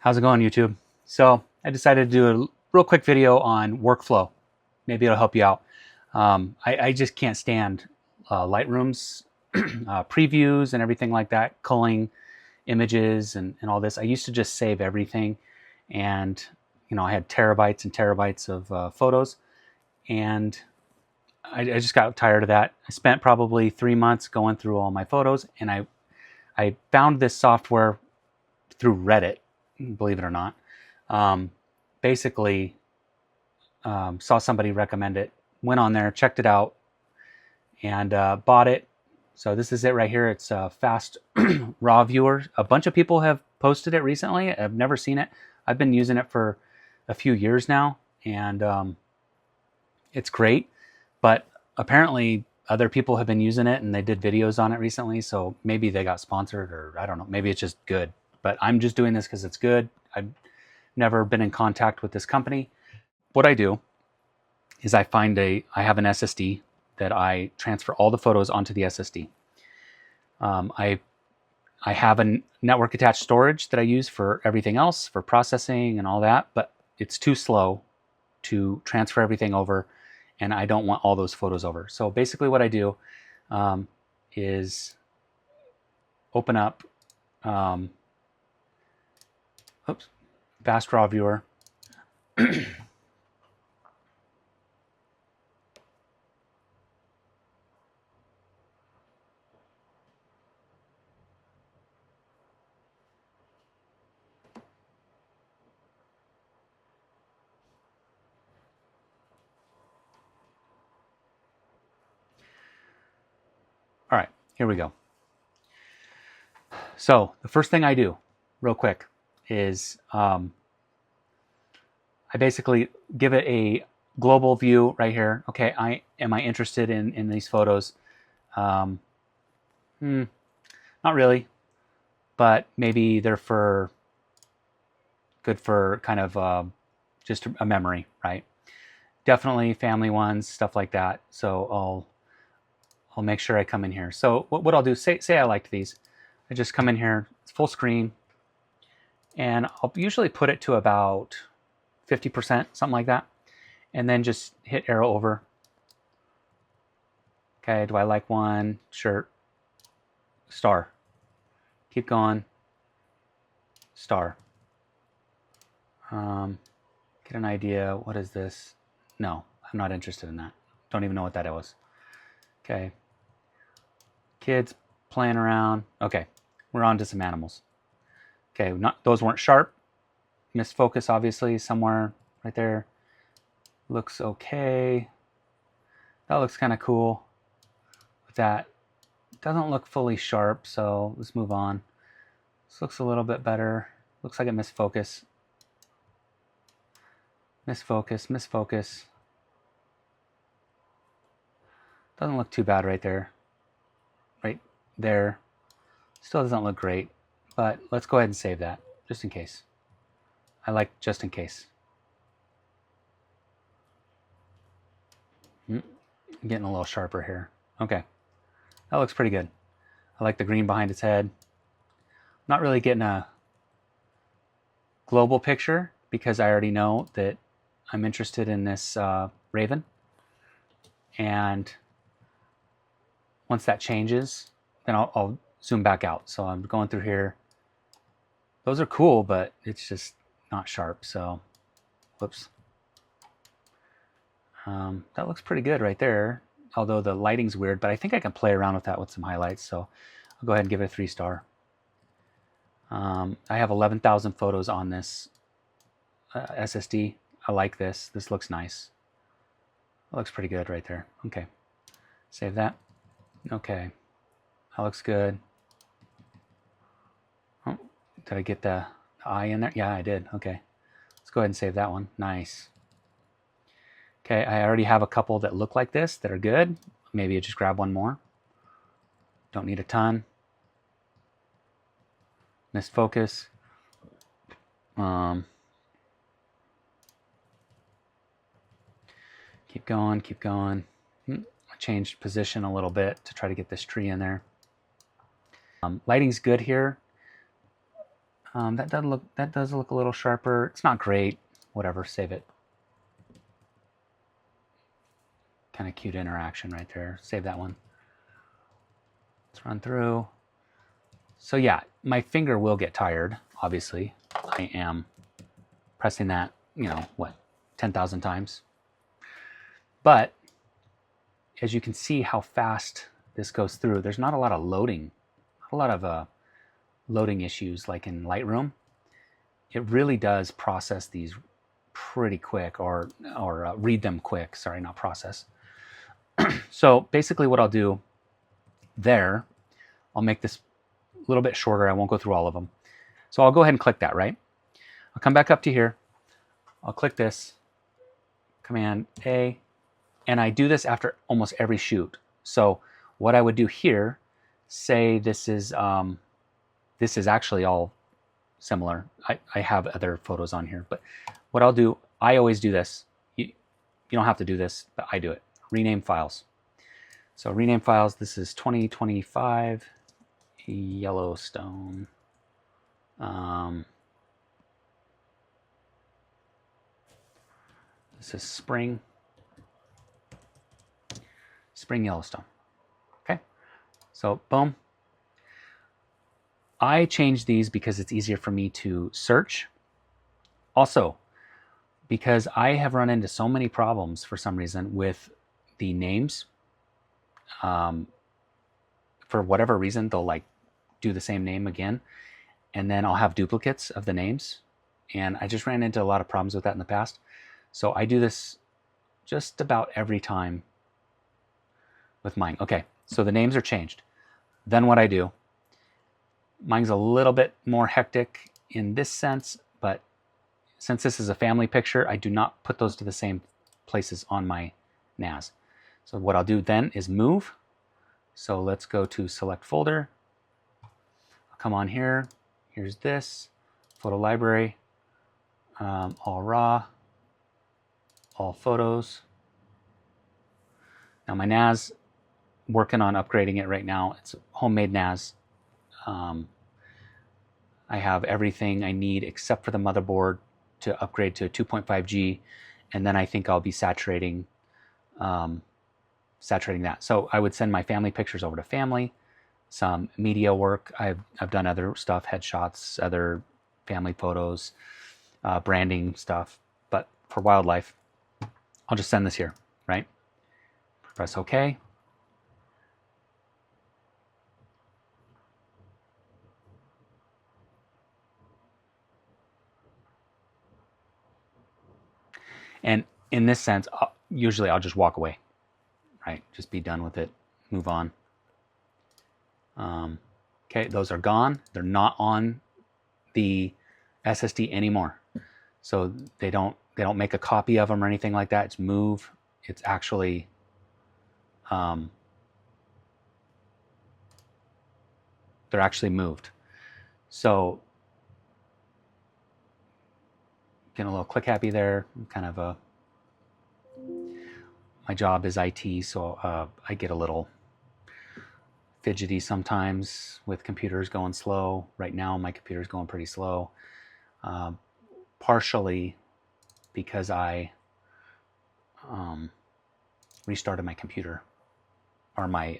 How's it going, YouTube? So I decided to do a real quick video on workflow. Maybe it'll help you out. I just can't stand Lightroom's previews and everything like that, culling images and all this. I used to just save everything, and I had terabytes and terabytes of photos, and I just got tired of that. I spent probably 3 months going through all my photos, and I found this software through Reddit, believe it or not. Um, Basically, saw somebody recommend it, went on there, checked it out, and bought it. So this is it right here. It's a fast raw viewer. A bunch of people have posted it recently. I've never seen it. I've been using it for a few years now, and it's great. But apparently other people have been using it and they did videos on it recently. So maybe they got sponsored, or I don't know. Maybe it's just good. But I'm just doing this because it's good. I've never been in contact with this company. What I do is I have an SSD that I transfer all the photos onto the SSD. I have a network attached storage that I use for everything else, for processing and all that, but it's too slow to transfer everything over, and I don't want all those photos over. So basically what I do is open up fast raw viewer. All right, here we go. So the first thing I do, real quick, is I basically give it a global view right here. Okay, am I interested in these photos? Not really, but maybe they're good for kind of just a memory, right? Definitely family ones, stuff like that. So I'll make sure I come in here. So what I'll do, say I liked these, I just come in here, it's full screen, and I'll usually put it to about 50%, something like that, and then just hit arrow over. Okay, do I like one? Sure. Star. Keep going. Star. Get an idea. What is this? No, I'm not interested in that. Don't even know what that was. Okay. Kids playing around. Okay, we're on to some animals. Okay, those weren't sharp. Missed focus, obviously, somewhere right there. Looks okay. That looks kind of cool. But that doesn't look fully sharp, so let's move on. This looks a little bit better. Looks like it missed focus. Missed focus, missed focus. Doesn't look too bad right there. Right there. Still doesn't look great, but let's go ahead and save that, just in case. I like just in case. Getting a little sharper here. Okay, that looks pretty good. I like the green behind its head. Not really getting a global picture because I already know that I'm interested in this raven. And once that changes, then I'll zoom back out. So I'm going through here. Those are cool, but it's just not sharp. So, whoops. That looks pretty good right there. Although the lighting's weird, but I think I can play around with that with some highlights. So I'll go ahead and give it a 3-star. I have 11,000 photos on this SSD. I like this. This looks nice. That looks pretty good right there. Okay, save that. Okay, that looks good. Oh, did I get the eye in there? Yeah, I did. Okay, let's go ahead and save that one. Nice. Okay, I already have a couple that look like this that are good. Maybe I just grab one more. Don't need a ton. Missed focus. Keep going, keep going. I changed position a little bit to try to get this tree in there. Lighting's good here. That does look a little sharper. It's not great. Whatever, save it. Kind of cute interaction right there. Save that one. Let's run through. So yeah, my finger will get tired, obviously. I am pressing that, 10,000 times. But as you can see how fast this goes through, there's not a lot of loading, loading issues like in Lightroom. It really does process these pretty quick, or read them quick. Sorry, not process. So basically what I'll do there, I'll make this a little bit shorter. I won't go through all of them. So I'll go ahead and click that, right? I'll come back up to here. I'll click this, Command A, and I do this after almost every shoot. So what I would do here, say this is actually all similar. I have other photos on here, but what I'll do, I always do this. You don't have to do this, but I do it. Rename files. So rename files, this is 2025 Yellowstone. This is spring Yellowstone. Okay, so boom. I changed these because it's easier for me to search. Also, because I have run into so many problems for some reason with the names. For whatever reason, they'll like do the same name again, and then I'll have duplicates of the names. And I just ran into a lot of problems with that in the past. So I do this just about every time with mine. Okay, so the names are changed. Then what I do, mine's a little bit more hectic in this sense, but since this is a family picture, I do not put those to the same places on my NAS. So what I'll do then is move. So let's go to select folder. I'll come on here. Here's this photo library, all raw, all photos. Now my NAS, working on upgrading it right now. It's a homemade NAS. I have everything I need except for the motherboard to upgrade to 2.5G, and then I think I'll be saturating that. So I would send my family pictures over to family, some media work. I've done other stuff, headshots, other family photos, branding stuff. But for wildlife, I'll just send this here, right? Press OK. And in this sense, usually I'll just walk away, right? Just be done with it, move on. Okay, those are gone. They're not on the SSD anymore. So they don't make a copy of them or anything like that. It's move. It's actually they're actually moved. So getting a little click happy there. Kind of my job is IT, so I get a little fidgety sometimes with computers going slow. Right now my computer's going pretty slow, partially because I restarted my computer, or my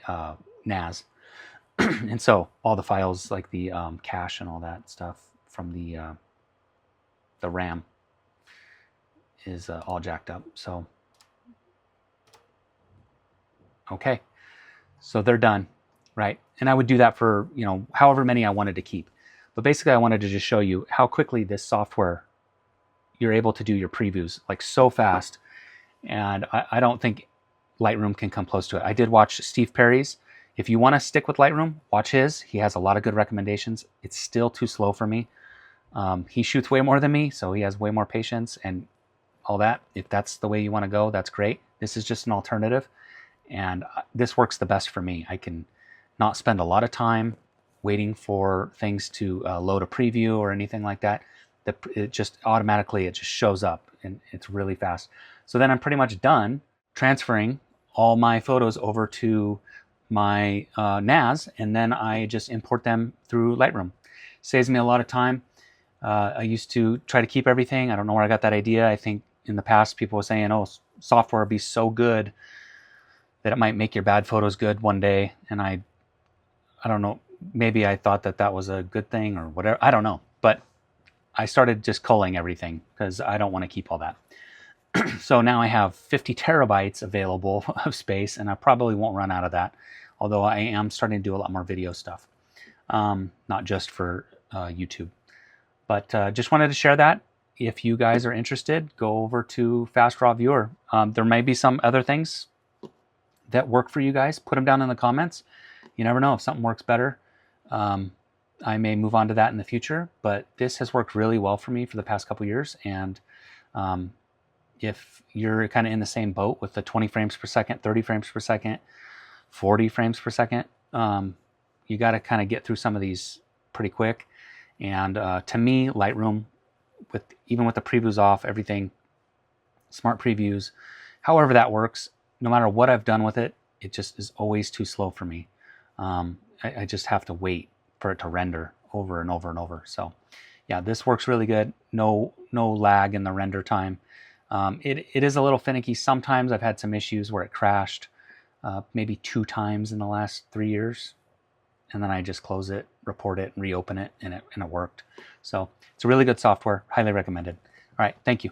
NAS. And so all the files, like the cache and all that stuff from the RAM is all jacked up. So okay, so they're done, right? And I would do that for, however many I wanted to keep. But basically I wanted to just show you how quickly this software, you're able to do your previews like so fast. And I don't think Lightroom can come close to it. I did watch Steve Perry's. If you want to stick with Lightroom, watch his. He has a lot of good recommendations. It's still too slow for me. He shoots way more than me, so he has way more patience and all that. If that's the way you want to go, that's great. This is just an alternative. And this works the best for me. I can not spend a lot of time waiting for things to load a preview or anything like that. It just automatically, it just shows up and it's really fast. So then I'm pretty much done transferring all my photos over to my NAS, and then I just import them through Lightroom. Saves me a lot of time. I used to try to keep everything. I don't know where I got that idea. I think in the past people were saying, oh, software would be so good that it might make your bad photos good one day. And I don't know, maybe I thought that that was a good thing or whatever. I don't know. But I started just culling everything because I don't want to keep all that. So now I have 50 terabytes available of space, and I probably won't run out of that. Although I am starting to do a lot more video stuff, not just for YouTube. But just wanted to share that. If you guys are interested, go over to Fast Raw Viewer. There may be some other things that work for you guys. Put them down in the comments. You never know, if something works better, I may move on to that in the future. But this has worked really well for me for the past couple years. And if you're kind of in the same boat with the 20 frames per second, 30 frames per second, 40 frames per second, you got to kind of get through some of these pretty quick. And to me, Lightroom, even with the previews off, everything, smart previews, however that works, no matter what I've done with it, it just is always too slow for me. I just have to wait for it to render over and over and over. So yeah, this works really good. No lag in the render time. It is a little finicky. Sometimes I've had some issues where it crashed maybe 2 times in the last 3 years. And then I just close it, report it, and reopen it, and it worked. So it's a really good software. Highly recommended. All right, thank you.